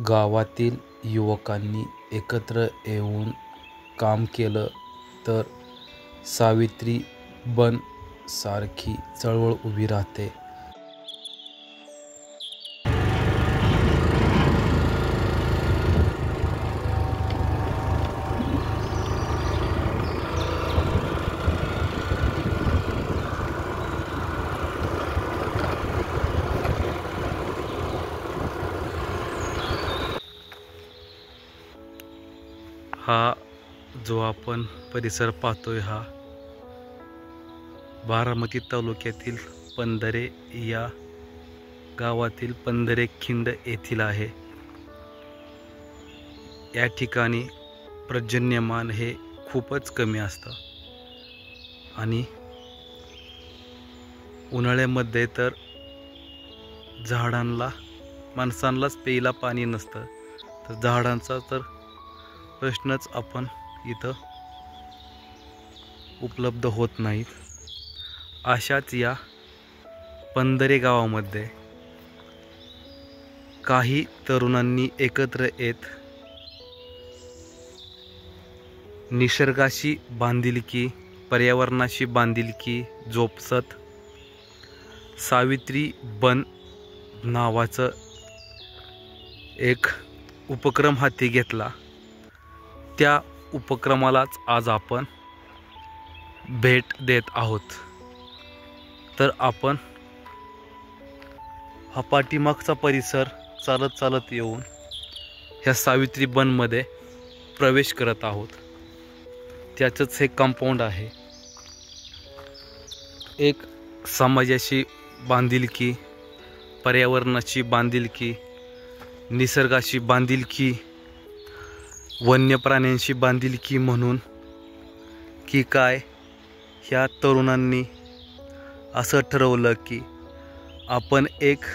गावातील युवकांनी एकत्र येऊन काम केलं तर सावित्री बन सारखी चळवळ उभी राहते. हा जो आपण परिसर पाहतोय हा बारामती तालुक्यातील पंधरे या गावातील पंधरे खिंड येथील आहे. या ठिकाणी पर्जन्यमान हे खूपच कमी असतं आणि उन्हाळ्यामध्ये तर झाडांना माणसांनाच प्यायला पाणी नसतं, तर झाडांचा तर प्रश्नच आपण इथं उपलब्ध होत नाहीत. अशाच या पंधरे गावामध्ये काही तरुणांनी एकत्र येत निसर्गाशी बांधिलकी, पर्यावरणाशी बांधिलकी जोपासत सावित्री बन नावाचं एक उपक्रम हाती घेतला. त्या उपक्रमालाच आज आपण भेट देत आहोत. तर आपण हा पाठीमागचा परिसर चालत येऊन ह्या सावित्री बनमध्ये प्रवेश करत आहोत. त्याचंच हे कंपाऊंड आहे. एक समाजाशी बांधिलकी, पर्यावरणाची बांधिलकी, निसर्गाशी बांधिलकी, वन्य प्राण्यांशी बांधिलकी म्हणून की काय, ह्या तरुणांनी असं ठरवलं की आपण एक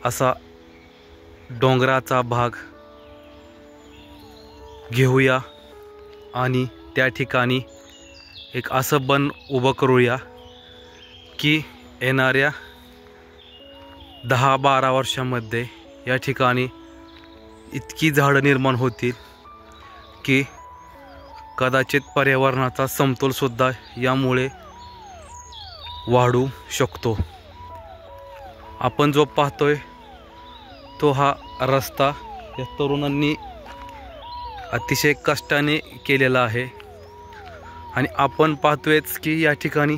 असा डोंगराचा भाग घेऊया आणि त्या ठिकाणी एक असं बन उभं करूया की येणाऱ्या 10-12 वर्षांमध्ये या ठिकाणी इतकी झाडं निर्माण होतील की कदाचित पर्यावरणाचा समतोलसुद्धा यामुळे वाढू शकतो. आपण जो पाहतोय तो हा रस्ता या तरुणांनी अतिशय कष्टाने केलेला आहे आणि आपण पाहतोयच की या ठिकाणी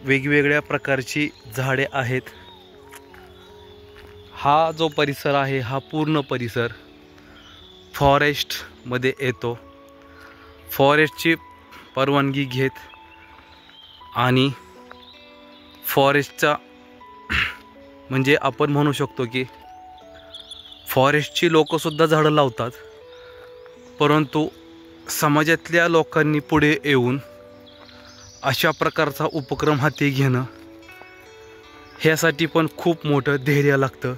वेगवेगळ्या प्रकारची झाडे आहेत. हा जो परिसर आहे हा पूर्ण परिसर फॉरेस्टमध्ये येतो. फॉरेस्टची परवानगी घेत आणि फॉरेस्टचा म्हणजे आपण म्हणू शकतो की फॉरेस्टची लोकंसुद्धा झाडं लावतात, परंतु समाजातल्या लोकांनी पुढे येऊन अशा प्रकारचा उपक्रम हाती घेणं ह्यासाठी पण खूप मोठं धैर्य लागतं.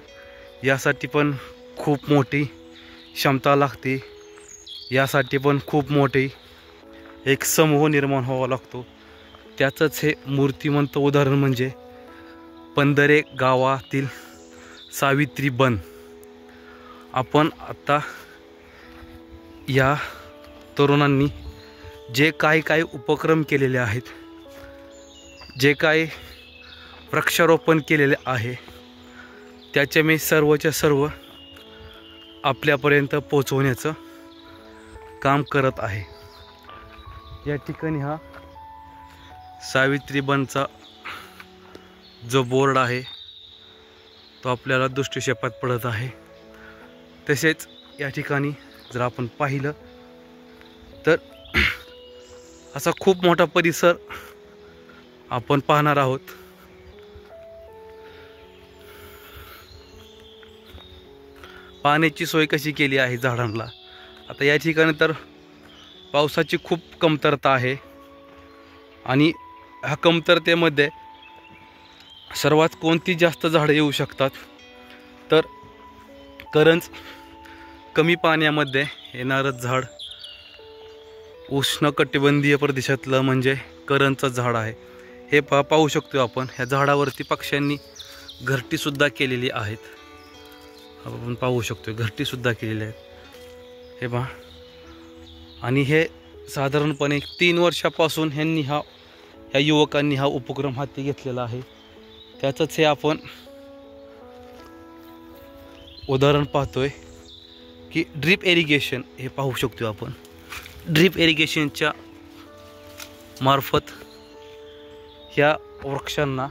यासाठी पण खूप मोठी क्षमता लागते. यासाठी पण खूप मोठी एक समूह निर्माण व्हावा लागतो. त्याचंच हे मूर्तिमंत उदाहरण म्हणजे पंधरे गावातील सावित्री बन. आपण आता या तरुणांनी जे काही उपक्रम केलेले आहेत, जे काही वृक्षारोपण केलेले आहे, त्याचे मी सर्वच्या सर्व आपल्यापर्यंत पोहोचवण्याचं काम करत आहे. या ठिकाणी हा सावित्री बनचा जो बोर्ड आहे तो आपल्याला दृष्टिक्षेपात पडत आहे. तसेच या ठिकाणी जर आपण पाहिलं तर असा खूप मोठा परिसर आपण पाहणार आहोत. पाण्याची सोय कशी केली आहे झाडांना. आता या ठिकाणी तर पावसाची खूप कमतरता आहे आणि ह्या कमतरतेमध्ये सर्वात कोणती जास्त झाडं येऊ शकतात तर करंज कमी पाण्यामध्ये येणारं झाड उष्णकटिबंधीय प्रदेशातलं म्हणजे करंजचं झाड आहे. हे पाहू शकतो आपण. ह्या झाडावरती पक्ष्यांनी घरटीसुद्धा केलेली आहेत. आपण पाहू शकतो घरटीसुद्धा केलेली आहेत हे पहा. आणि हे साधारणपणे 3 वर्षापासून ह्या युवकांनी हा उपक्रम हाती घेतलेला आहे. त्याचंच हे आपण उदाहरण पाहतोय की ड्रीप इरिगेशन हे पाहू शकतो आपण. ड्रीप इरिगेशनच्या मार्फत ह्या वृक्षांना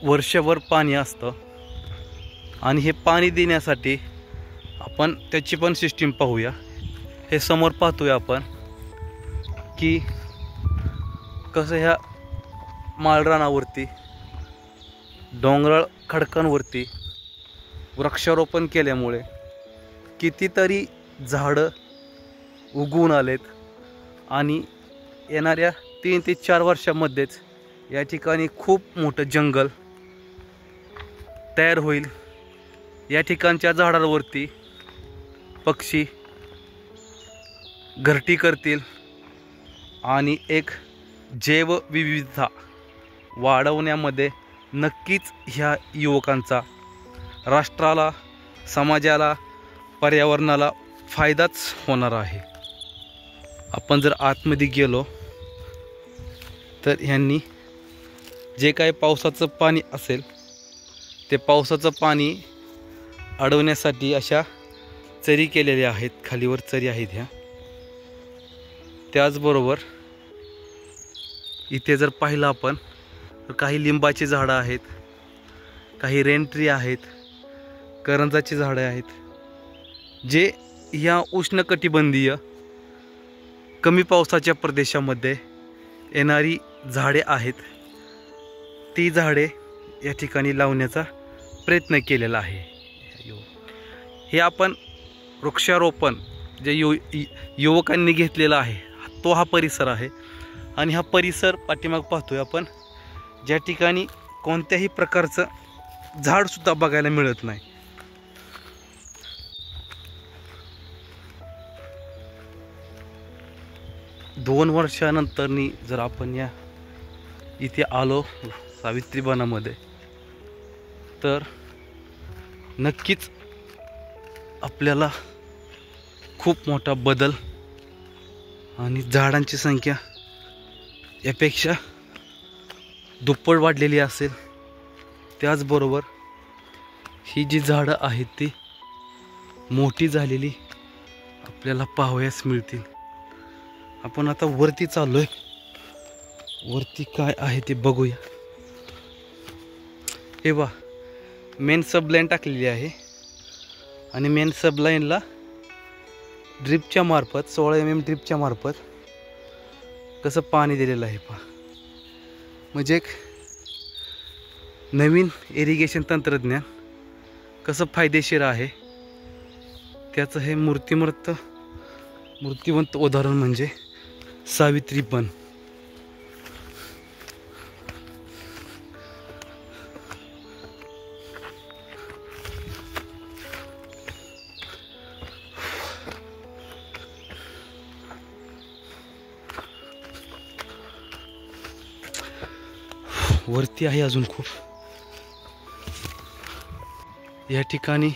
वर्षभर पाणी असतं आणि हे पाणी देण्यासाठी आपण त्याची पण सिस्टीम पाहूया. हे समोर पाहतोय आपण की कसं ह्या माळरानावरती डोंगराळ खडकांवरती वृक्षारोपण केल्यामुळे कितीतरी झाडं उगवून आलेत आणि येणाऱ्या 3 ते 4 वर्षांमध्येच या ठिकाणी खूप मोठं जंगल तयार होईल. या ठिकाणच्या झाडांवरती पक्षी घरटी करतील आणि एक जैवविविधता वाढवण्यामध्ये नक्कीच ह्या युवकांचा राष्ट्राला, समाजाला, पर्यावरणाला फायदाच होणार आहे. आपण जर आतमध्ये गेलो तर ह्यांनी जे काही पावसाचं पाणी असेल ते पावसाचं पाणी अडवण्यासाठी अशा चरी केलेल्या आहेत. खालीवर चरी आहेत ह्या. त्याचबरोबर इथे जर पाहिलं आपण तर काही लिंबाची झाडं आहेत, काही रेनट्री आहेत, करंजाची झाडं आहेत, जे ह्या उष्णकटिबंधीय कमी पावसाच्या प्रदेशामध्ये येणारी झाडे आहेत. ती झाडे या ठिकाणी लावण्याचा प्रयत्न केलेला आहे. हे आपण वृक्षारोपण जे युवकांनी घेतलेला आहे तो हा परिसर आहे. आणि हा परिसर पाठीमाग पाहतोय आपण, ज्या ठिकाणी कोणत्याही प्रकारचं झाडसुद्धा बघायला मिळत नाही. दोन वर्षानंतरनी जर आपण या इथे आलो सावित्री वनामध्ये तर नक्कीच आपल्याला खूप मोठा बदल आणि झाडांची संख्या यापेक्षा दुप्पट वाढलेली असेल. त्याचबरोबर ही जी झाडं आहेत ती मोठी झालेली आपल्याला पाहावयास मिळतील. आपण आता वरती चाललोय, वरती काय आहे ते बघूया. हे बा मेन सबलाईन टाकलेली आहे आणि मेन सबलाईनला ड्रिपच्या मार्फत 16 mm ड्रिपच्या मार्फत कसं पाणी दिलेलं आहे पहा. म्हणजे एक नवीन इरिगेशन तंत्रज्ञान कसं फायदेशीर आहे त्याचं हे मूर्तिवंत उदाहरण म्हणजे सावित्री वन. वरती आहे अजून खूप. या ठिकाणी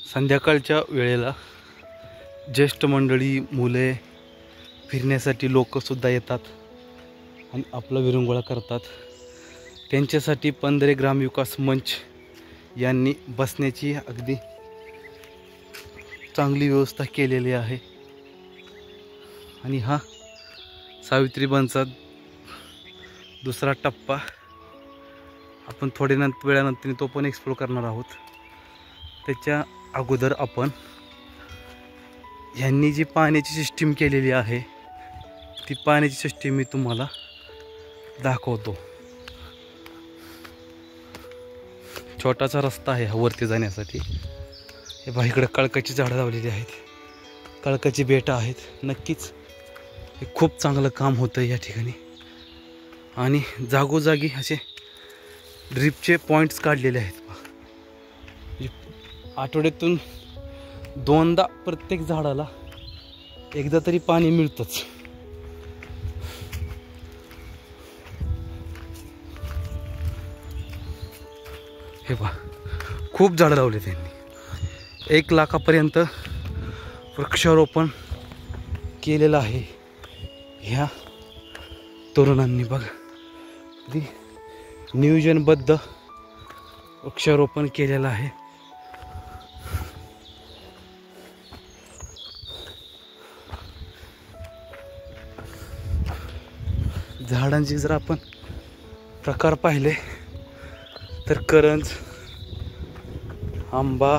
संध्याकाळच्या वेळेला ज्येष्ठ मंडळी, मुले फिरण्यासाठी लोकसुद्धा येतात आणि आपला विरंगुळा करतात. त्यांच्यासाठी पंधरे ग्रामविकास मंच यांनी बसण्याची अगदी चांगली व्यवस्था केलेली आहे. आणि हा सावित्री वनचा दुसरा टप्पा आपण वेळानंतर तो पण एक्सप्लोर करणार आहोत. त्याच्या अगोदर आपण ह्यांनी जी पाण्याची सिस्टीम केलेली आहे ती पाण्याची सिस्टीम मी तुम्हाला दाखवतो. छोटासा रस्ता आहे हा वरती जाण्यासाठी. हे बघा इकडे कळकाची झाडं लावलेली आहेत, कळकाची बेटं आहेत. नक्कीच हे खूप चांगलं काम होतं या ठिकाणी. आणि जागोजागी असे ड्रिपचे पॉईंट्स काढलेले आहेत. आठवड्यातून 2दा प्रत्येक झाडाला एकदा तरी पाणी मिळतंच. हे पहा, खूप झाडं लावले त्यांनी. 1 लाखापर्यंत वृक्षारोपण केलेलं आहे ह्या तरुणांनी. बघा, अगदी नियोजनबद्ध वृक्षारोपण केलेलं आहे. झाडांचे जर आपण प्रकार पाहिले तर करंज, आंबा,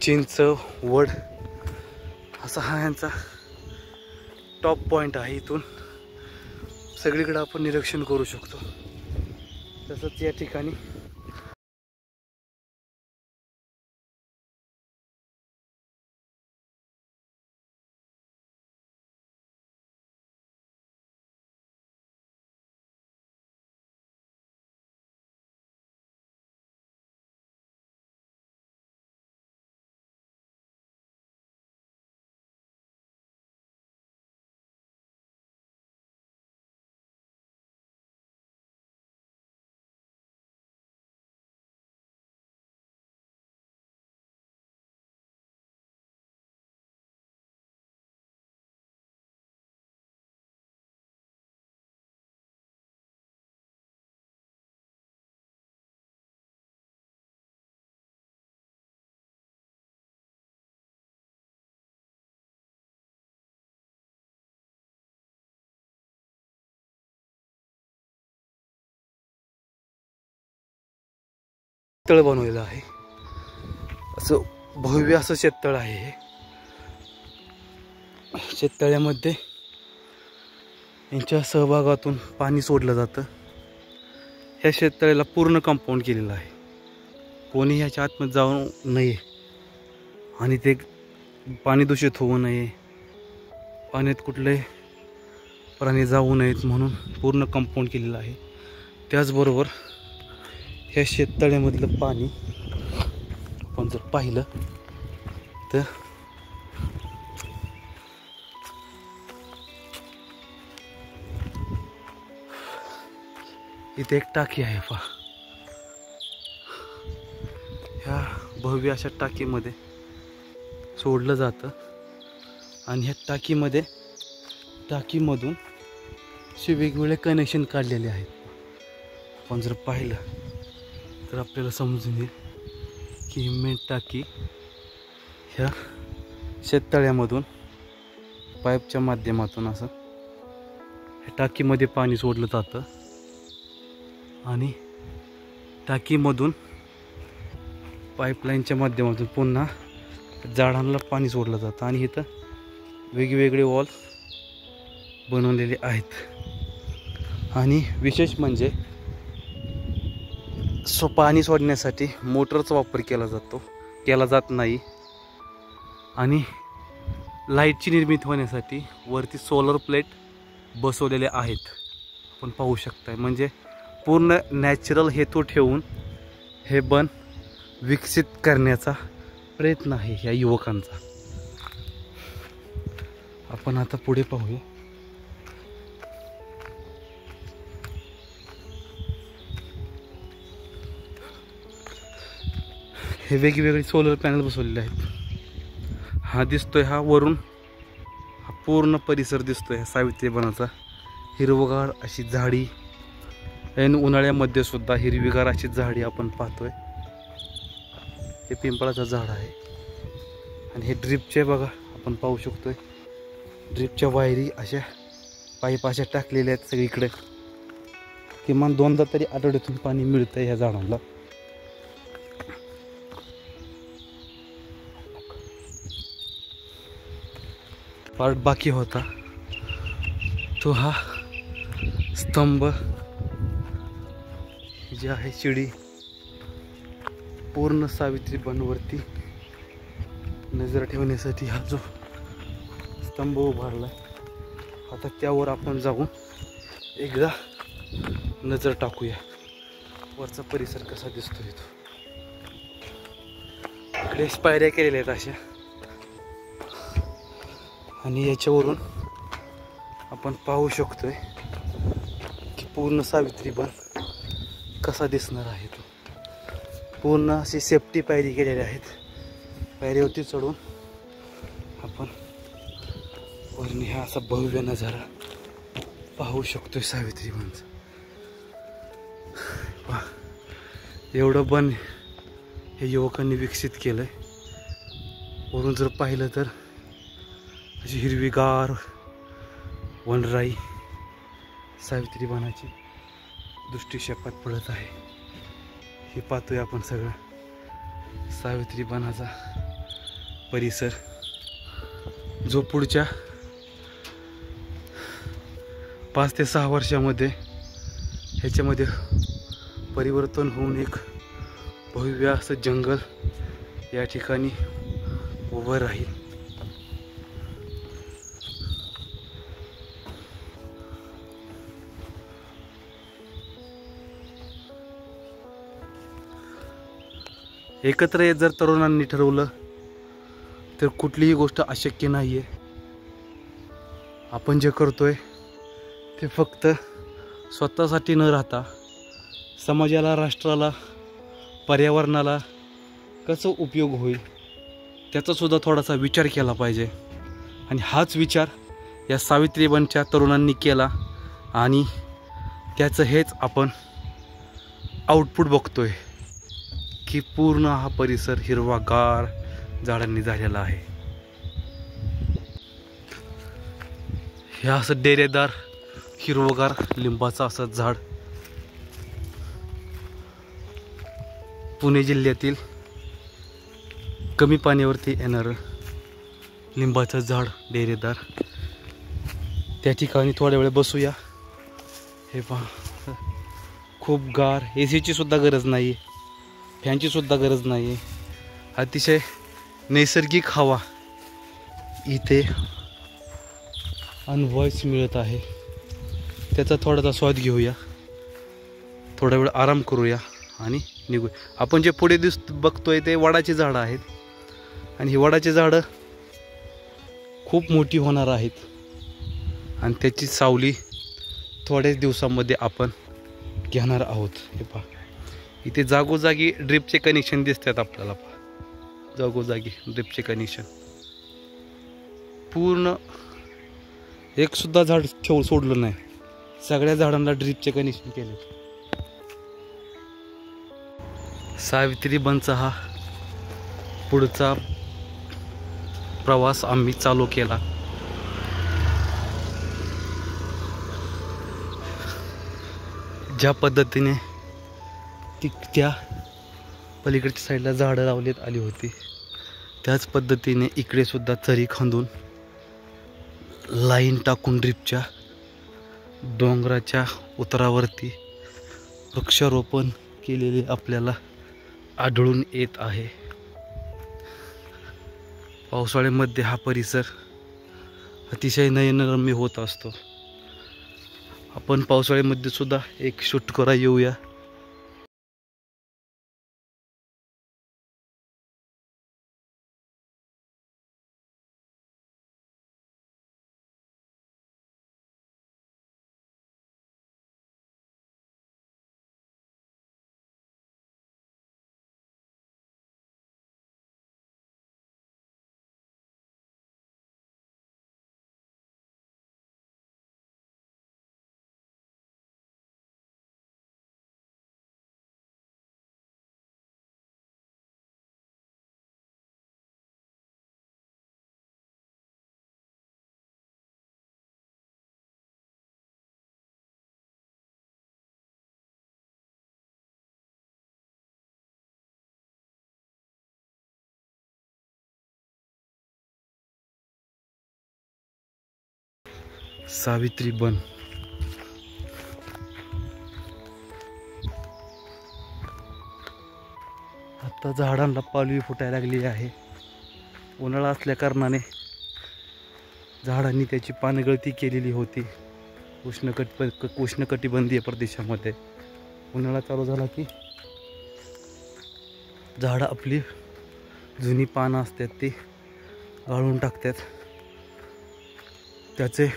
चिंच, वड असा हा यांचा टॉप पॉइंट आहे. इथून सगळीकडे आपण निरीक्षण करू शकतो. तसंच या ठिकाणी तळ बनवलेलं आहे. असं भव्य असं शेततळ आहे हे. शेततळ्यामध्ये यांच्या सहभागातून पाणी सोडलं जातं. ह्या शेततळ्याला पूर्ण कंपाऊंड केलेलं आहे. कोणी ह्याच्या आतमध्ये जाऊ नये आणि ते पाणी दूषित होऊ नये, पाण्यात कुठले प्राणी जाऊ नयेत म्हणून पूर्ण कंपाऊंड केलेलं आहे. त्याचबरोबर ह्या शेततळ्यामधलं पाणी आपण जर पाहिलं तर इथे एक टाकी आहे पहा. ह्या भव्य अशा टाकीमध्ये सोडलं जातं आणि ह्या टाकीमधून असे वेगवेगळे कनेक्शन काढलेले आहेत. आपण जर पाहिलं तर आपल्याला समजून येईल की मेन टाकी ह्या शेततळ्यामधून पाईपच्या माध्यमातून असं ह्या टाकीमध्ये पाणी सोडलं जातं आणि टाकीमधून पाईपलाईनच्या माध्यमातून पुन्हा झाडांना पाणी सोडलं जातं. आणि इथं वेगवेगळे वॉल बनवलेले आहेत. आणि विशेष म्हणजे पाणी सोडण्यासाठी मोटरचा वापर केला जात नाही. आणि लाईटची निर्मिती होण्यासाठी वरती सोलर प्लेट बसवलेले आहेत. आपण पाहू शकताय. म्हणजे पूर्ण नॅचरल हेतू ठेवून हे बन विकसित करण्याचा प्रयत्न आहे ह्या युवकांचा. आपण आता पुढे पाहूया. हे वेगवेगळे सोलर पॅनल बसवलेले आहेत. हा दिसतोय, हा वरून हा पूर्ण परिसर दिसतोय ह्या सावित्री वनाचा. हिरवगार अशी झाडी, ऐन उन्हाळ्यामध्ये सुद्धा हिरवीगार अशी झाडी आपण पाहतोय. हे पिंपळाचं झाड आहे. आणि हे ड्रिपचे बघा आपण पाहू शकतोय. ड्रिपच्या वायरी अशा पाईप अशा टाकलेल्या आहेत सगळीकडे. किमान 2दा तरी आठवड्यातून पाणी मिळतंय ह्या झाडांना. पार्ट बाकी होता तो हा स्तंभ जे आहे, शिडी पूर्ण सावित्री बनवरती नजर ठेवण्यासाठी हा जो स्तंभ उभारला. आता त्यावर आपण जाऊन एकदा नजर टाकूया वरचा परिसर कसा दिसतोय तो. इकडे पायऱ्या केलेल्या आहेत अशा. आणि याच्यावरून आपण पाहू शकतोय की पूर्ण सावित्री बन कसा दिसणार आहे तो. पूर्ण अशी सेफ्टी पायरी केलेली आहेत. पायरीवरती चढून आपण वरनी हा असा भव्य नजारा पाहू शकतोय सावित्री बनचा. एवढं बन हे युवकांनी विकसित केलंय. वरून जर पाहिलं तर अशी हिरवीगार वनराई सावित्री बनाची दृष्टिक्षेपात पडत आहे. हे पाहतोय आपण सगळं सावित्री बनाचा परिसर, जो पुढच्या 5 ते 6 वर्षामध्ये ह्याच्यामध्ये परिवर्तन होऊन एक भव्य असं जंगल या ठिकाणी उभं राहील. एकत्र जर तरुणांनी ठरवलं तर कुठलीही गोष्ट अशक्य नाही आहे. आपण जे करतोय ते फक्त स्वतःसाठी न राहता समाजाला, राष्ट्राला, पर्यावरणाला कसं उपयोग होईल त्याचासुद्धा थोडासा विचार केला पाहिजे. आणि हाच विचार या सावित्री बनच्या तरुणांनी केला आणि त्याचं हेच आपण आउटपुट बघतोय की पूर्ण हा परिसर हिरवागार झाडांनी झालेला आहे. हे असं डेरेदार हिरवगार लिंबाचं असं झाड पुणे जिल्ह्यातील कमी पाण्यावरती येणारं लिंबाचं झाड डेरेदार. त्या ठिकाणी थोड्या वेळ बसूया. हे पहा, खूप गार, एसीची सुद्धा गरज नाही, फॅनची सुद्धा गरज नाही. अतिशय नैसर्गिक हवा इथे अनुभवायला मिळत आहे. त्याचा थोडासा स्वाद घेऊया, थोडा वेळ आराम करूया आणि निघू. आपण जे पुढे बघतोय ते वडाची झाडं आहेत आणि ही वडाची झाडं खूप मोठी होणार आहेत आणि त्याची सावली थोड्याच दिवसांमध्ये आपण घेणार आहोत. हे पहा, इथे जागोजागी ड्रिपचे कनेक्शन दिसतात आपल्याला. पहा, जागोजागी ड्रिपचे कनेक्शन. पूर्ण एक सुद्धा झाड सोडलं नाही, सगळ्या झाडांना ड्रिपचे कनेक्शन केले. सावित्री बनचा हा पुढचा प्रवास आम्ही चालू केला. ज्या पद्धतीने त्या पलीकडच्या साईडला झाडं लावण्यात आली होती त्याच पद्धतीने इकडे सुद्धा चरी खांदून लाईन टाकून ड्रिपच्या डोंगराच्या उतारावरती वृक्षारोपण केलेले आपल्याला आढळून येत आहे. पावसाळ्यामध्ये हा परिसर अतिशय नयनरम्य होत असतो. आपण पावसाळ्यामध्ये सुद्धा एक शूट करा येऊया. सावित्री बन आता झाडांना पालवी फुटायला लागली आहे. उन्हाळा असल्या कारणाने झाडांनी त्याची पानगळती केलेली होती. उष्णकटिबंधीय प्रदेशामध्ये उन्हाळा चालू झाला की झाडं आपली जुनी पानं असतात ती गाळून टाकतात. त्याचे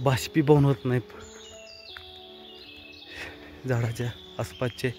बाष्पीभवन होत नाही झाडाच्या आसपासचे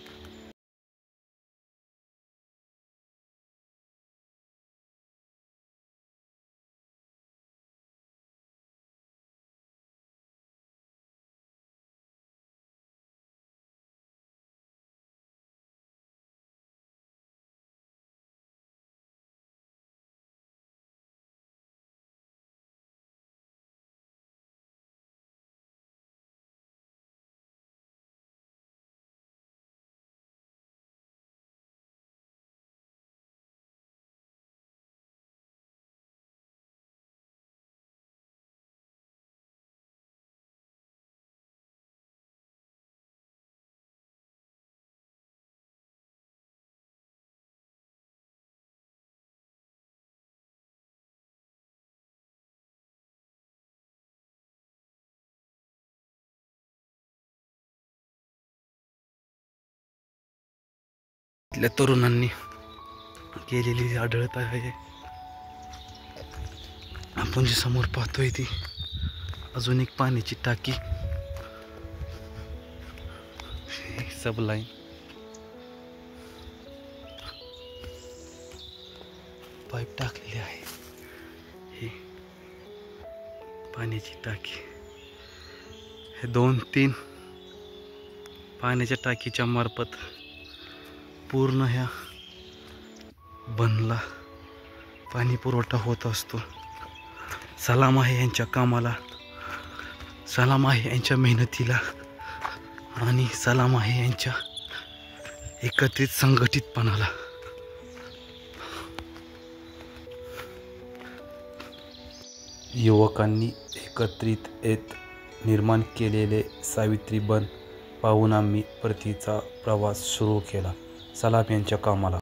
इथल्या तरुणांनी केलेली आढळत आहे. आपण जी समोर पाहतोय ती अजून एक पाण्याची टाकी, सब लाईन. पाईप टाकलेली आहे. ही पाण्याची टाकी. हे 2-3 पाण्याच्या टाकीच्या मार्फत पूर्ण ह्या बनला पाणी पुरवठा होत असतो. सलाम आहे यांच्या कामाला, सलाम आहे यांच्या मेहनतीला आणि सलाम आहे यांच्या एकत्रित संघटितपणाला. युवकांनी एकत्रित येत निर्माण केलेले सावित्री बन पाहून आम्ही परतीचा प्रवास सुरू केला. सलाम यांच्या कामाला.